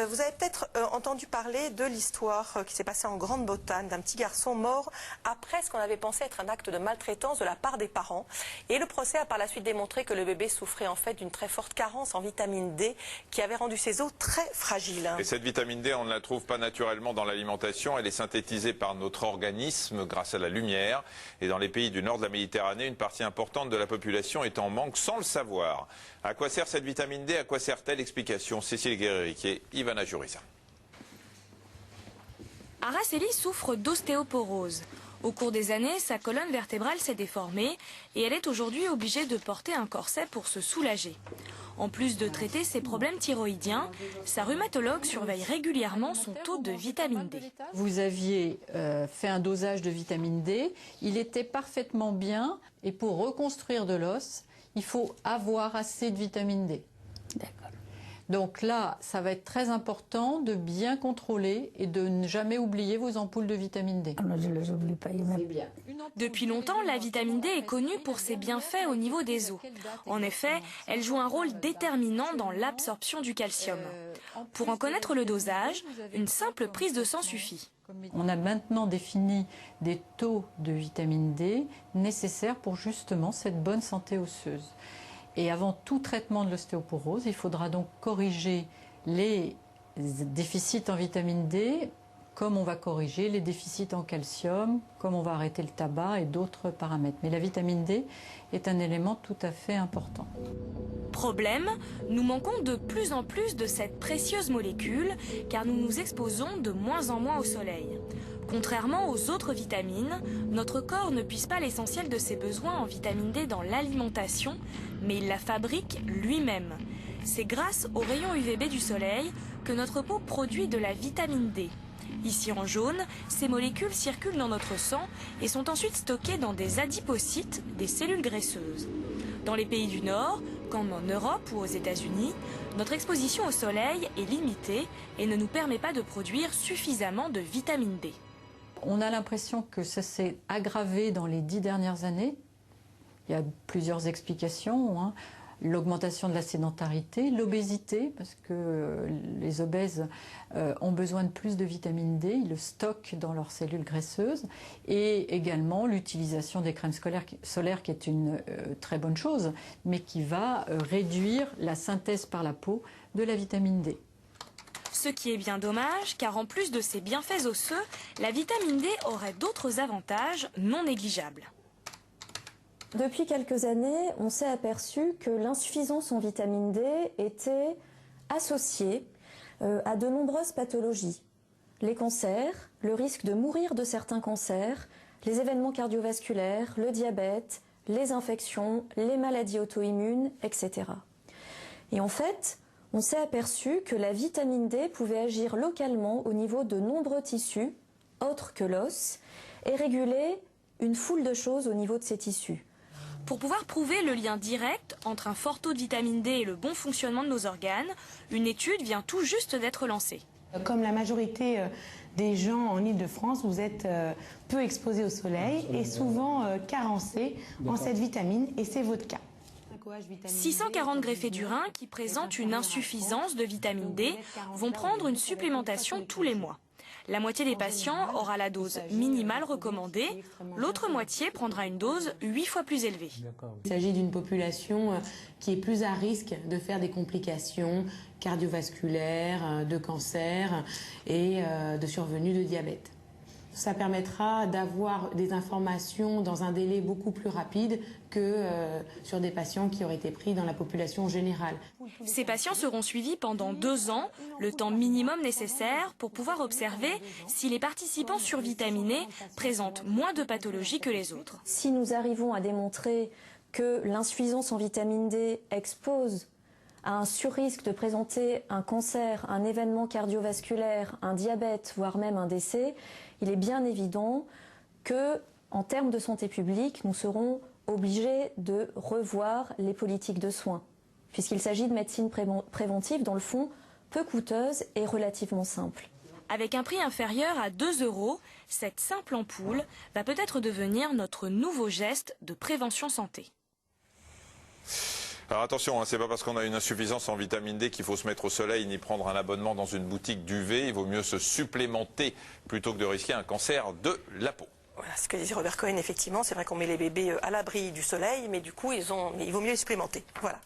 Vous avez peut-être entendu parler de l'histoire qui s'est passée en Grande-Bretagne d'un petit garçon mort après ce qu'on avait pensé être un acte de maltraitance de la part des parents. Et le procès a par la suite démontré que le bébé souffrait en fait d'une très forte carence en vitamine D qui avait rendu ses os très fragiles. Et cette vitamine D, on ne la trouve pas naturellement dans l'alimentation. Elle est synthétisée par notre organisme grâce à la lumière. Et dans les pays du nord de la Méditerranée, une partie importante de la population est en manque sans le savoir. À quoi sert cette vitamine D? À quoi sert-elle? Explication Cécile Guerrier, Ivana Juriza. Araceli souffre d'ostéoporose. Au cours des années, sa colonne vertébrale s'est déformée et elle est aujourd'hui obligée de porter un corset pour se soulager. En plus de traiter ses problèmes thyroïdiens, sa rhumatologue surveille régulièrement son taux de vitamine D. Vous aviez fait un dosage de vitamine D, il était parfaitement bien et pour reconstruire de l'os, il faut avoir assez de vitamine D. D'accord. Donc là, ça va être très important de bien contrôler et de ne jamais oublier vos ampoules de vitamine D. Ah non, je ne les oublie pas. Depuis longtemps, la vitamine D est connue pour ses bienfaits au niveau des os. En effet, elle joue un rôle déterminant dans l'absorption du calcium. Pour en connaître le dosage, une simple prise de sang suffit. On a maintenant défini des taux de vitamine D nécessaires pour justement cette bonne santé osseuse. Et avant tout traitement de l'ostéoporose, il faudra donc corriger les déficits en vitamine D, comme on va corriger les déficits en calcium, comme on va arrêter le tabac et d'autres paramètres. Mais la vitamine D est un élément tout à fait important. Problème, nous manquons de plus en plus de cette précieuse molécule car nous nous exposons de moins en moins au soleil. Contrairement aux autres vitamines, notre corps ne puise pas l'essentiel de ses besoins en vitamine D dans l'alimentation, mais il la fabrique lui-même. C'est grâce aux rayons UVB du soleil que notre peau produit de la vitamine D. Ici en jaune, ces molécules circulent dans notre sang et sont ensuite stockées dans des adipocytes, des cellules graisseuses. Dans les pays du Nord, comme en Europe ou aux États-Unis, notre exposition au soleil est limitée et ne nous permet pas de produire suffisamment de vitamine D. On a l'impression que ça s'est aggravé dans les 10 dernières années. Il y a plusieurs explications. L'augmentation de la sédentarité, l'obésité, parce que les obèses ont besoin de plus de vitamine D, ils le stockent dans leurs cellules graisseuses, et également l'utilisation des crèmes solaires qui est une très bonne chose, mais qui va réduire la synthèse par la peau de la vitamine D. Ce qui est bien dommage, car en plus de ses bienfaits osseux, la vitamine D aurait d'autres avantages non négligeables. Depuis quelques années, on s'est aperçu que l'insuffisance en vitamine D était associée à de nombreuses pathologies. Les cancers, le risque de mourir de certains cancers, les événements cardiovasculaires, le diabète, les infections, les maladies auto-immunes, etc. Et en fait, on s'est aperçu que la vitamine D pouvait agir localement au niveau de nombreux tissus, autres que l'os, et réguler une foule de choses au niveau de ces tissus. Pour pouvoir prouver le lien direct entre un fort taux de vitamine D et le bon fonctionnement de nos organes, une étude vient tout juste d'être lancée. Comme la majorité des gens en Île-de-France, vous êtes peu exposés au soleil et souvent carencés en cette vitamine, et c'est votre cas. 640 greffés du rein qui présentent une insuffisance de vitamine D vont prendre une supplémentation tous les mois. La moitié des patients aura la dose minimale recommandée, l'autre moitié prendra une dose 8 fois plus élevée. Il s'agit d'une population qui est plus à risque de faire des complications cardiovasculaires, de cancer et de survenue de diabète. Ça permettra d'avoir des informations dans un délai beaucoup plus rapide que sur des patients qui auraient été pris dans la population générale. Ces patients seront suivis pendant 2 ans, le temps minimum nécessaire pour pouvoir observer si les participants survitaminés présentent moins de pathologies que les autres. Si nous arrivons à démontrer que l'insuffisance en vitamine D expose à un surrisque de présenter un cancer, un événement cardiovasculaire, un diabète, voire même un décès, il est bien évident que, en termes de santé publique, nous serons obligés de revoir les politiques de soins, puisqu'il s'agit de médecine préventive, dans le fond, peu coûteuse et relativement simple. Avec un prix inférieur à 2 €, cette simple ampoule va peut-être devenir notre nouveau geste de prévention santé. Alors attention, c'est pas parce qu'on a une insuffisance en vitamine D qu'il faut se mettre au soleil ni prendre un abonnement dans une boutique d'UV. Il vaut mieux se supplémenter plutôt que de risquer un cancer de la peau. Voilà ce que disait Robert Cohen, effectivement. C'est vrai qu'on met les bébés à l'abri du soleil, mais du coup, il vaut mieux les supplémenter. Voilà.